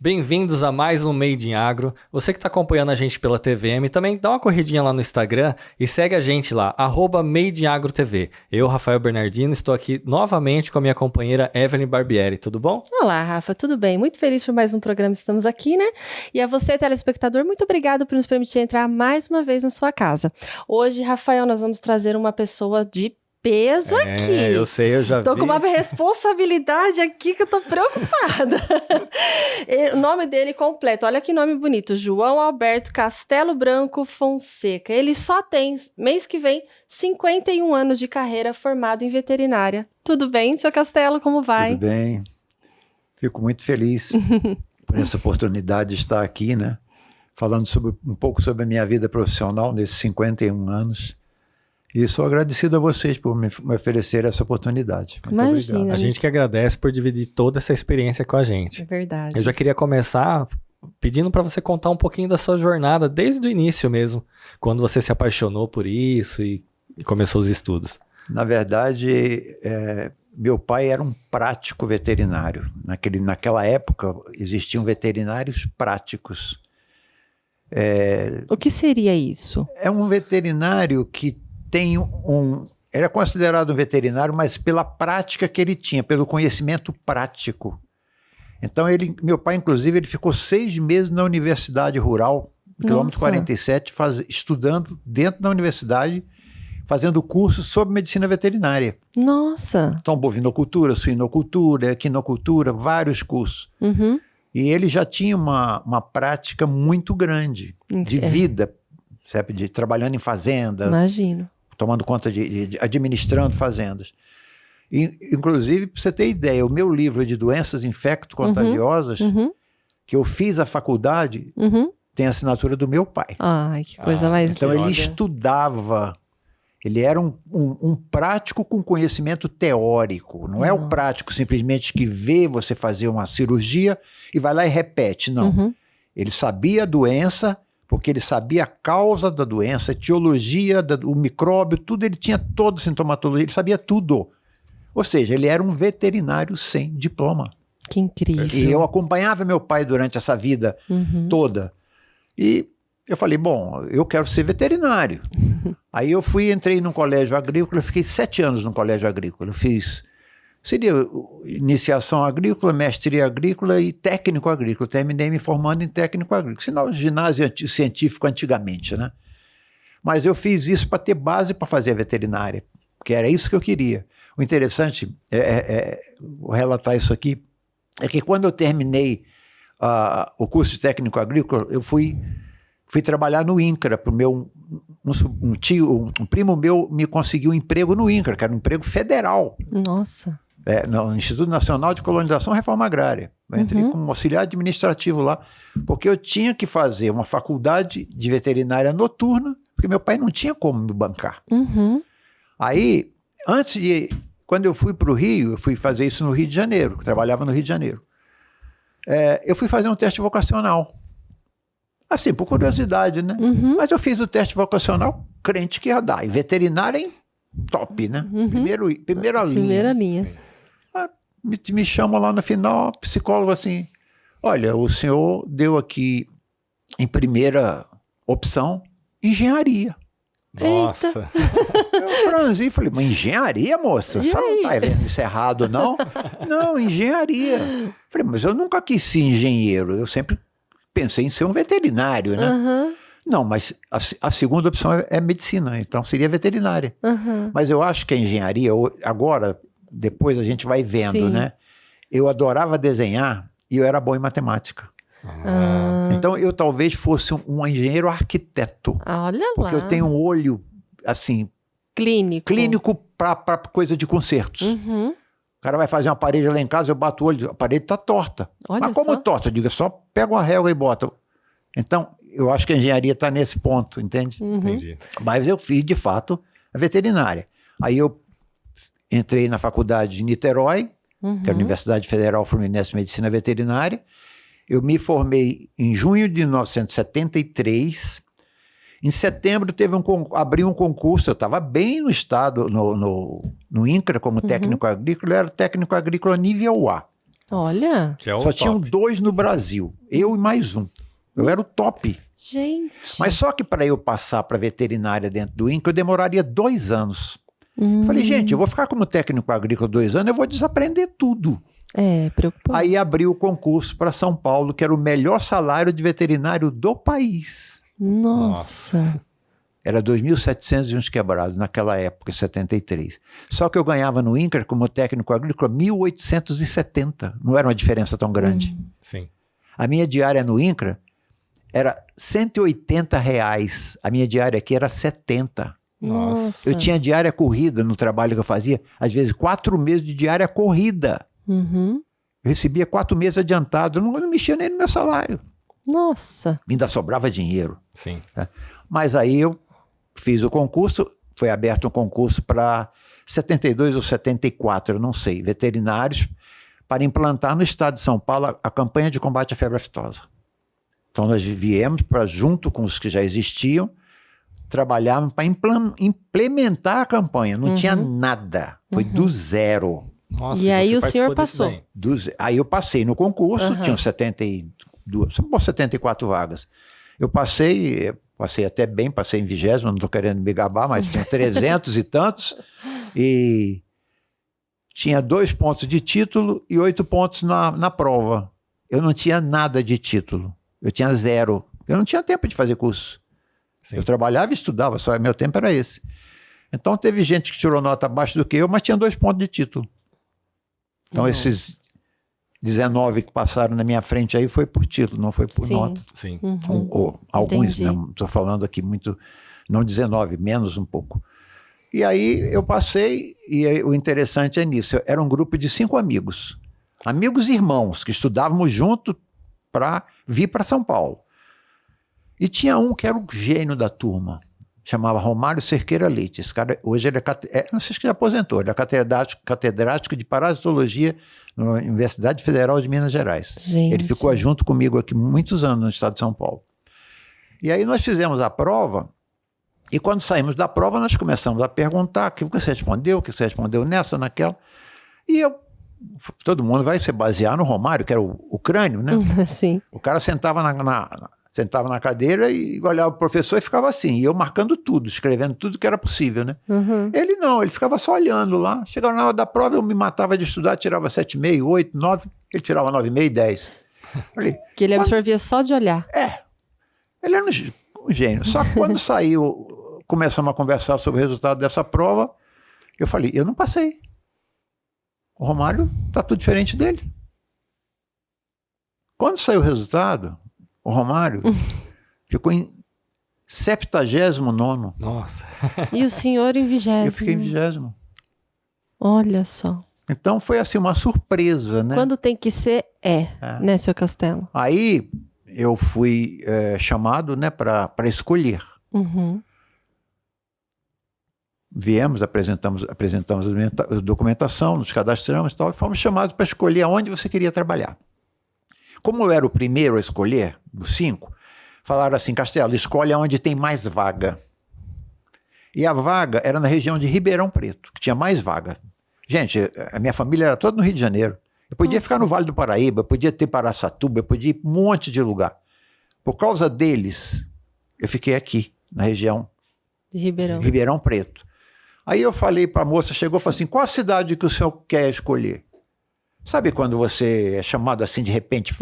Bem-vindos a mais um Made in Agro. Você que está acompanhando a gente pela TVM, também dá uma corridinha lá no Instagram e segue a gente lá, @MadeInAgroTV. Eu, Rafael Bernardino, estou aqui novamente com a minha companheira Evelyn Barbieri. Tudo bom? Olá, Rafa, tudo bem? Muito feliz por mais um programa, estamos aqui, né? E a você, telespectador, muito obrigado por nos permitir entrar mais uma vez na sua casa. Hoje, Rafael, nós vamos trazer uma pessoa de peso aqui. Eu sei, eu já vi. Tô com uma responsabilidade aqui que eu tô preocupada. O nome dele completo, olha que nome bonito, João Alberto Castelo Branco Fonseca. Ele só tem, mês que vem, 51 anos de carreira, formado em veterinária. Tudo bem, seu Castelo, como vai? Tudo bem. Fico muito feliz por essa oportunidade de estar aqui, né? Falando um pouco sobre a minha vida profissional nesses 51 anos. E sou agradecido a vocês por me oferecer essa oportunidade. Muito obrigado. A gente que agradece por dividir toda essa experiência com a gente. É verdade. Eu já queria começar pedindo para você contar um pouquinho da sua jornada, desde o início mesmo, quando você se apaixonou por isso e começou os estudos. Na verdade, meu pai era um prático veterinário. Naquela época, existiam veterinários práticos. O que seria isso? É um veterinário que era considerado um veterinário, mas pela prática que ele tinha, pelo conhecimento prático. Então, meu pai, inclusive, ele ficou 6 meses na Universidade Rural, no quilômetro 47, estudando dentro da universidade, fazendo cursos sobre medicina veterinária. Nossa! Então, bovinocultura, suinocultura, equinocultura, vários cursos. Uhum. E ele já tinha uma prática muito grande de vida, sabe, trabalhando em fazenda. Imagino. Tomando conta administrando fazendas. Inclusive, para você ter ideia, o meu livro de doenças infecto-contagiosas, que eu fiz a faculdade, tem a assinatura do meu pai. Ai, que coisa mais Então linda. ele estudava, ele era um prático com conhecimento teórico, não é o prático simplesmente que vê você fazer uma cirurgia e vai lá e repete, não. Ele sabia a doença, porque ele sabia a causa da doença, a etiologia, o micróbio, tudo, ele tinha toda a sintomatologia, ele sabia tudo. Ou seja, ele era um veterinário sem diploma. Que incrível. E eu acompanhava meu pai durante essa vida toda. E eu falei, bom, eu quero ser veterinário. Aí eu entrei num colégio agrícola, fiquei 7 anos no colégio agrícola. Eu fiz, seria iniciação agrícola, mestria agrícola e técnico agrícola. Terminei me formando em técnico agrícola, sinal ginásio científico antigamente, né? Mas eu fiz isso para ter base para fazer a veterinária, porque era isso que eu queria. O interessante, vou relatar isso aqui, é que quando eu terminei o curso de técnico agrícola, eu fui trabalhar no INCRA, para um primo meu me conseguiu um emprego no INCRA, que era um emprego federal. Nossa. No Instituto Nacional de Colonização e Reforma Agrária. Eu entrei como auxiliar administrativo lá, porque eu tinha que fazer uma faculdade de veterinária noturna, porque meu pai não tinha como me bancar. Aí, quando eu fui para o Rio, eu fui fazer isso no Rio de Janeiro, trabalhava no Rio de Janeiro. Eu fui fazer um teste vocacional. Assim, por curiosidade, né? Mas eu fiz o teste vocacional, crente que ia dar. E veterinária em top, né? Primeira linha. Primeira linha. Me chamam lá no final, psicólogo assim, olha, o senhor deu aqui em primeira opção engenharia. Nossa. Eu franzi e falei, mas engenharia, moça? Você não tá vendo isso errado, não? Não, engenharia. Falei, mas eu nunca quis ser engenheiro, eu sempre pensei em ser um veterinário, né? Não, mas a segunda opção é medicina, então seria veterinária. Mas eu acho que a engenharia, agora, depois a gente vai vendo, né? Eu adorava desenhar e eu era bom em matemática. Então eu talvez fosse um engenheiro arquiteto. Olha lá. Porque eu tenho um olho, assim... Clínico para coisa de consertos. O cara vai fazer uma parede lá em casa, eu bato o olho, a parede está torta. Olha mas como só. torta? Eu digo, só pega uma régua e bota. Então, eu acho que a engenharia está nesse ponto, entende? Entendi. Mas eu fiz, de fato, a veterinária. Aí eu entrei na faculdade de Niterói, que é a Universidade Federal Fluminense de Medicina Veterinária. Eu me formei em junho de 1973. Em setembro abri um concurso, eu estava bem no estado, no INCRA como técnico agrícola, eu era técnico agrícola nível A. Olha. Que é o Só top. tinham 2 no Brasil, eu e mais um. Eu era o top. Gente. Mas só que para eu passar para veterinária dentro do INCRA, eu demoraria 2 anos. Falei, gente, eu vou ficar como técnico agrícola 2 anos, eu vou desaprender tudo. Preocupante. Aí abri o concurso para São Paulo, que era o melhor salário de veterinário do país. Nossa. Era 2.700 e uns quebrados naquela época, em 73. Só que eu ganhava no INCRA, como técnico agrícola, 1.870. Não era uma diferença tão grande. Sim. A minha diária no INCRA era R$180. A minha diária aqui era 70. Nossa. Eu tinha diária corrida no trabalho que eu fazia, às vezes 4 meses de diária corrida. Uhum. Eu recebia 4 meses adiantado, eu não mexia nem no meu salário. Nossa. Ainda sobrava dinheiro. Sim. Mas aí eu fiz o concurso, foi aberto um concurso para 72 ou 74, eu não sei, veterinários, para implantar no estado de São Paulo a campanha de combate à febre aftosa. Então nós viemos para, junto com os que já existiam, trabalharmos para implementar a campanha. Não tinha nada, foi do zero. Nossa, E aí você o participou senhor disso passou? daí. Aí eu passei no concurso, tinham 74 vagas. Eu passei até bem, passei em 20º, não estou querendo me gabar, mas tinha 300 e tantos, e tinha 2 pontos de título e 8 pontos na prova. Eu não tinha nada de título, eu tinha 0. Eu não tinha tempo de fazer curso. Sim. Eu trabalhava e estudava, só meu tempo era esse. Então teve gente que tirou nota abaixo do que eu, mas tinha 2 pontos de título. Então esses 19 que passaram na minha frente aí foi por título, não foi por nota. Sim. Ou alguns, Entendi. não estou falando aqui muito, não 19, menos um pouco. E aí eu passei, e aí, o interessante é nisso, era um grupo de 5 amigos. Amigos e irmãos, que estudávamos junto para vir para São Paulo. E tinha um que era o gênio da turma, chamava Romário Cerqueira Leite. Esse cara, hoje ele não sei se ele aposentou, ele é catedrático de parasitologia na Universidade Federal de Minas Gerais. Gente. Ele ficou junto comigo aqui muitos anos no estado de São Paulo. E aí nós fizemos a prova, e quando saímos da prova nós começamos a perguntar o que você respondeu nessa, naquela. E todo mundo vai se basear no Romário, que era o crânio, né? Sim. O cara sentava sentava na cadeira e olhava o professor e ficava assim, e eu marcando tudo, escrevendo tudo que era possível, né? Ele não, ele ficava só olhando lá. Chegava na hora da prova, eu me matava de estudar, tirava 7,5, 8, 9, ele tirava 9,5, 10. Falei, Que ele absorvia só de olhar. ele era um gênio. Só que quando saiu, começamos a conversar sobre o resultado dessa prova, eu falei, eu não passei. O Romário tá tudo diferente dele. Quando saiu o resultado, o Romário ficou em 79º. Nossa. E o senhor em 20º. Eu fiquei em 20º. Olha só. Então foi assim uma surpresa, né? Quando tem que ser, né, seu Castelo? Aí eu fui chamado, né, para escolher. Viemos, apresentamos a documentação, nos cadastramos e tal, e fomos chamados para escolher aonde você queria trabalhar. Como eu era o primeiro a escolher, dos 5, falaram assim, Castelo, escolhe onde tem mais vaga. E a vaga era na região de Ribeirão Preto, que tinha mais vaga. Gente, a minha família era toda no Rio de Janeiro. Eu podia ficar no Vale do Paraíba, eu podia ter Paraçatuba, eu podia ir um monte de lugar. Por causa deles, eu fiquei aqui, na região De Ribeirão. Ribeirão Preto. Aí eu falei para a moça, chegou e falou assim, qual a cidade que o senhor quer escolher? Sabe quando você é chamado assim de repente?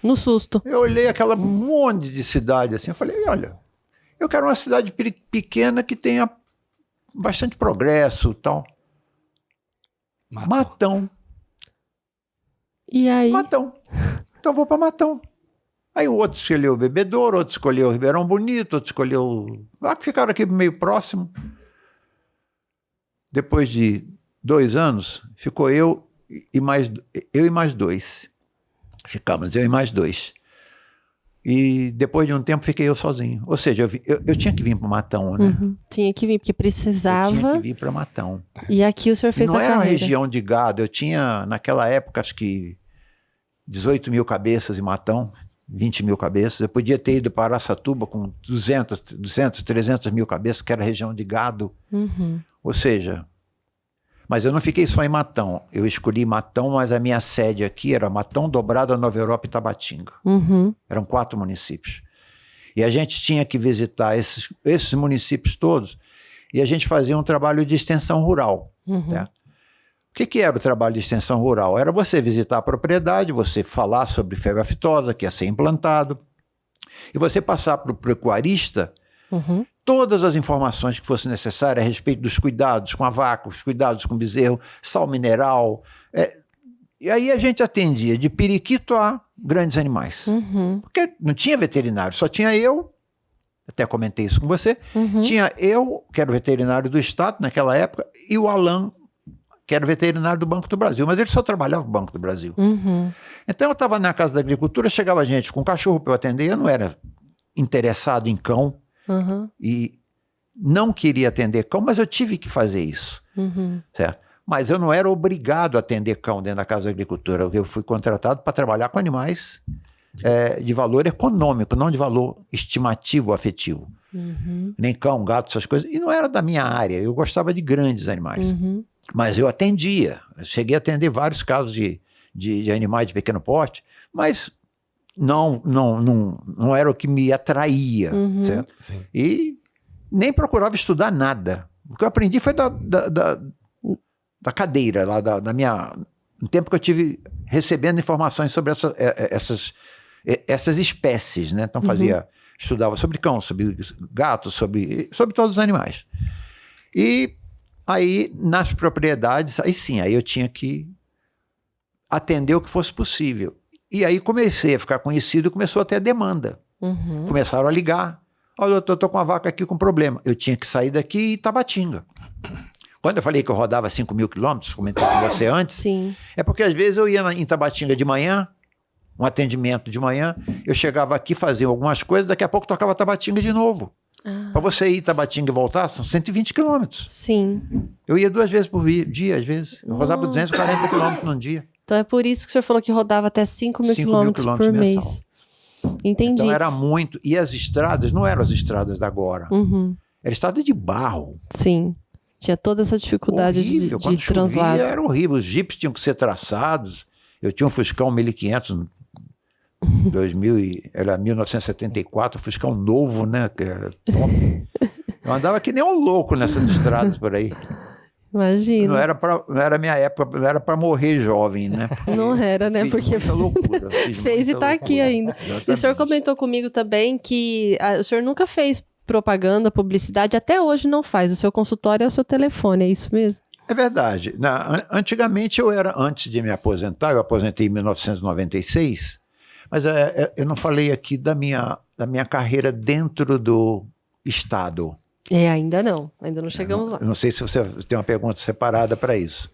No susto. Eu olhei aquela monte de cidade assim, eu falei, olha, eu quero uma cidade pequena que tenha bastante progresso e tal. Matão. E aí? Matão. Então eu vou para Matão. Aí o outro escolheu Bebedouro, outro escolheu Ribeirão Bonito, outro escolheu... ficaram aqui meio próximo. Depois de 2 anos, ficou eu e mais 2. Ficamos, eu e mais 2. E depois de um tempo fiquei eu sozinho. Ou seja, eu tinha que vir para Matão, né? Tinha que vir, porque precisava. Eu tinha que vir para Matão. E aqui o senhor fez a carreira. Não era uma região de gado. Eu tinha, naquela época, acho que 18 mil cabeças em Matão, 20 mil cabeças. Eu podia ter ido para Araçatuba com 200, 300 mil cabeças, que era região de gado. Ou seja, Mas eu não fiquei só em Matão. Eu escolhi Matão, mas a minha sede aqui era Matão, Dobrada, Nova Europa e Tabatinga. Eram 4 municípios. E a gente tinha que visitar esses municípios todos e a gente fazia um trabalho de extensão rural. Né? O que era o trabalho de extensão rural? Era você visitar a propriedade, você falar sobre febre aftosa, que ia ser implantado, e você passar para o pecuarista todas as informações que fossem necessárias a respeito dos cuidados com a vaca, os cuidados com o bezerro, sal mineral. E aí a gente atendia de periquito a grandes animais. Porque não tinha veterinário, só tinha eu, até comentei isso com você, tinha eu, que era o veterinário do Estado naquela época, e o Alain, que era o veterinário do Banco do Brasil, mas ele só trabalhava no Banco do Brasil. Então eu estava na Casa da Agricultura, chegava gente com cachorro para eu atender, eu não era interessado em cão, e não queria atender cão, mas eu tive que fazer isso, certo? Mas eu não era obrigado a atender cão dentro da Casa da Agricultura. Eu fui contratado para trabalhar com animais de valor econômico, não de valor estimativo, afetivo. Nem cão, gato, essas coisas. E não era da minha área, eu gostava de grandes animais. Mas eu atendia, eu cheguei a atender vários casos de animais de pequeno porte, mas não era o que me atraía, certo? Sim. E nem procurava estudar nada. O que eu aprendi foi da cadeira, lá no tempo que eu tive recebendo informações sobre essas espécies, né? Então estudava sobre cão, sobre gato, sobre todos os animais. E aí, nas propriedades, aí eu tinha que atender o que fosse possível. E aí comecei a ficar conhecido e começou a ter demanda. Começaram a ligar. Olha, eu estou com a vaca aqui com problema. Eu tinha que sair daqui e ir Tabatinga. Quando eu falei que eu rodava 5.000 quilômetros, comentei com você antes, é porque às vezes eu ia em Tabatinga de manhã, um atendimento de manhã, eu chegava aqui, fazia algumas coisas, daqui a pouco tocava Tabatinga de novo. Para você ir Tabatinga e voltar, são 120 quilômetros. Sim. Eu ia 2 vezes por dia, às vezes. Eu rodava 240 quilômetros num dia. Então é por isso que o senhor falou que rodava até 5.000 quilômetros por mês. Entendi. Então era muito. E as estradas não eram as estradas da agora. Era estrada de barro. Sim. Tinha toda essa dificuldade de translado. Era horrível. Os jipes tinham que ser traçados. Eu tinha um Fuscão 1500, 2000, era 1974, Fuscão novo, né? Que era top. Eu andava que nem um louco nessas estradas por aí. Imagina. Não era minha época, não era para morrer jovem, né? Porque não era, né? Porque muita loucura. Fez e tá aqui ainda. Exatamente. E o senhor comentou comigo também que o senhor nunca fez propaganda, publicidade, até hoje não faz. O seu consultório é o seu telefone, é isso mesmo? É verdade. Antigamente antes de me aposentar, eu aposentei em 1996, mas eu não falei aqui da minha carreira dentro do Estado. Ainda não chegamos lá. Eu não sei se você tem uma pergunta separada para isso.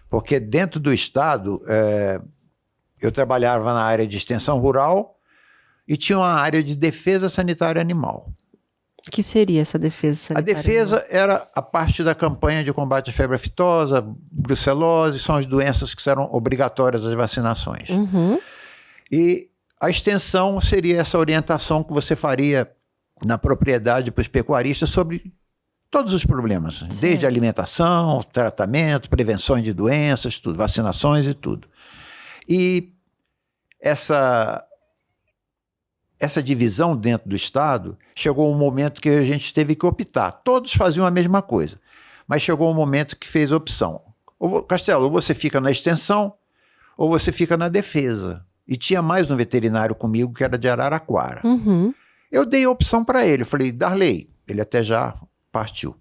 Porque dentro do Estado, eu trabalhava na área de extensão rural e tinha uma área de defesa sanitária animal. O que seria essa defesa sanitária? A defesa era a parte da campanha de combate à febre aftosa, brucelose, são as doenças que eram obrigatórias das vacinações. E a extensão seria essa orientação que você faria na propriedade para os pecuaristas sobre todos os problemas, desde alimentação, tratamento, prevenção de doenças, tudo, vacinações e tudo. E essa divisão dentro do Estado, chegou um momento que a gente teve que optar. Todos faziam a mesma coisa, mas chegou um momento que fez opção. Castelo, ou você fica na extensão, ou você fica na defesa. E tinha mais um veterinário comigo que era de Araraquara. Eu dei a opção para ele, eu falei, Darley, ele até já partiu.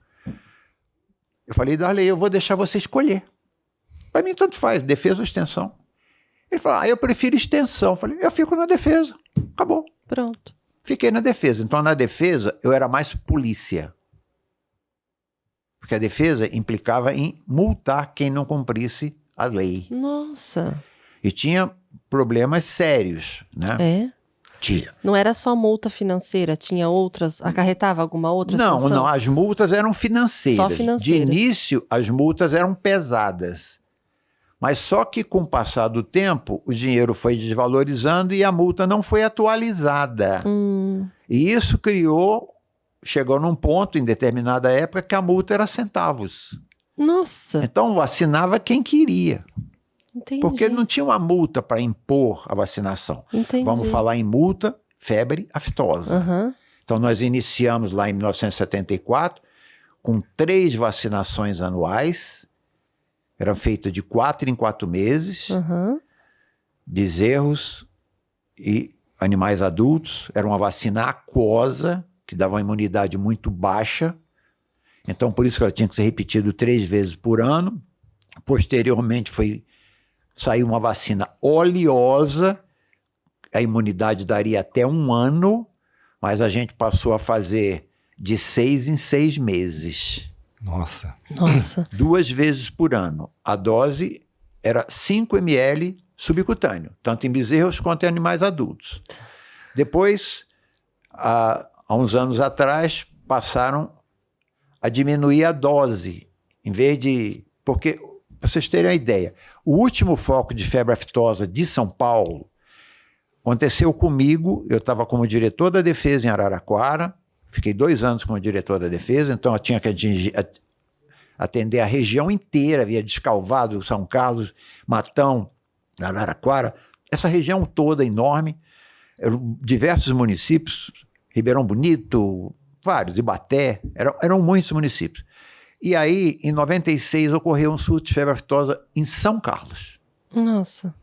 Eu falei, Darley, eu vou deixar você escolher. Para mim tanto faz, defesa ou extensão. Ele falou, eu prefiro extensão. Eu falei, eu fico na defesa. Acabou. Pronto. Fiquei na defesa. Então na defesa eu era mais polícia. Porque a defesa implicava em multar quem não cumprisse a lei. Nossa. E tinha problemas sérios, né? Tinha. Não era só multa financeira, tinha outras, acarretava alguma outra sanção? Não, as multas eram financeiras. Só financeiras. De início, as multas eram pesadas. Mas só que com o passar do tempo, o dinheiro foi desvalorizando e a multa não foi atualizada. E isso chegou num ponto, em determinada época, que a multa era centavos. Nossa. Então vacinava quem queria. Entendi. Porque não tinha uma multa para impor a vacinação. Entendi. Vamos falar em multa, febre aftosa. Uhum. Então nós iniciamos lá em 1974 com 3 vacinações anuais. Eram feitas de 4 em 4 meses. Uhum. Bezerros e animais adultos. Era uma vacina aquosa, que dava uma imunidade muito baixa. Então, por isso que ela tinha que ser repetida 3 vezes por ano. Posteriormente, saiu uma vacina oleosa. A imunidade daria até 1 ano, mas a gente passou a fazer de 6 em 6 meses. Nossa. 2 vezes por ano. A dose era 5 ml subcutâneo, tanto em bezerros quanto em animais adultos. Depois, há uns anos atrás, passaram a diminuir a dose, em vez de... Porque, para vocês terem uma ideia, o último foco de febre aftosa de São Paulo aconteceu comigo. Eu estava como diretor da defesa em Araraquara, fiquei 2 anos como diretor da defesa, então eu tinha que atender a região inteira, via Descalvado, São Carlos, Matão, Araraquara, essa região toda enorme, diversos municípios, Ribeirão Bonito, vários, Ibaté, eram muitos municípios. E aí, em 96, ocorreu um surto de febre aftosa em São Carlos. Nossa.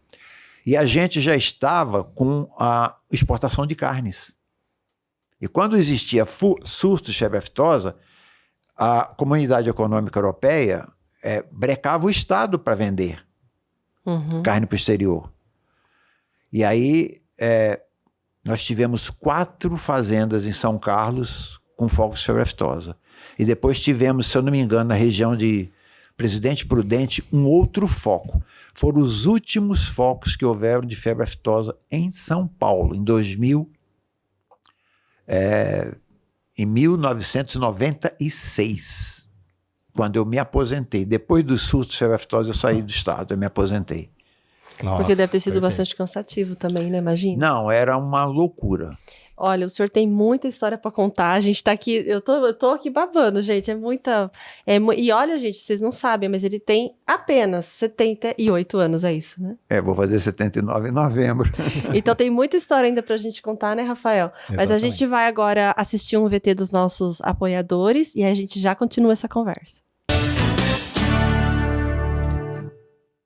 E a gente já estava com a exportação de carnes. E quando existia surto de febre aftosa, a Comunidade Econômica Europeia brecava o Estado para vender carne para o exterior. E aí nós tivemos 4 fazendas em São Carlos com focos de febre aftosa. E depois tivemos, se eu não me engano, na região de Presidente Prudente, um outro foco. Foram os últimos focos que houveram de febre aftosa em São Paulo, em 1996, quando eu me aposentei. Depois do surto de febre aftosa, eu saí do estado, eu me aposentei. Nossa, porque deve ter sido perfeito. bastante cansativo também, né? Imagina. Não, era uma loucura. Olha, o senhor tem muita história pra contar. A gente tá aqui, eu tô aqui babando, gente. É muita. E olha, gente, vocês não sabem, mas ele tem apenas 78 anos, é isso, né? Vou fazer 79 em novembro. Então tem muita história ainda pra gente contar, né, Rafael? Mas a Exatamente. gente vai agora assistir um VT dos nossos apoiadores e aí a gente já continua essa conversa.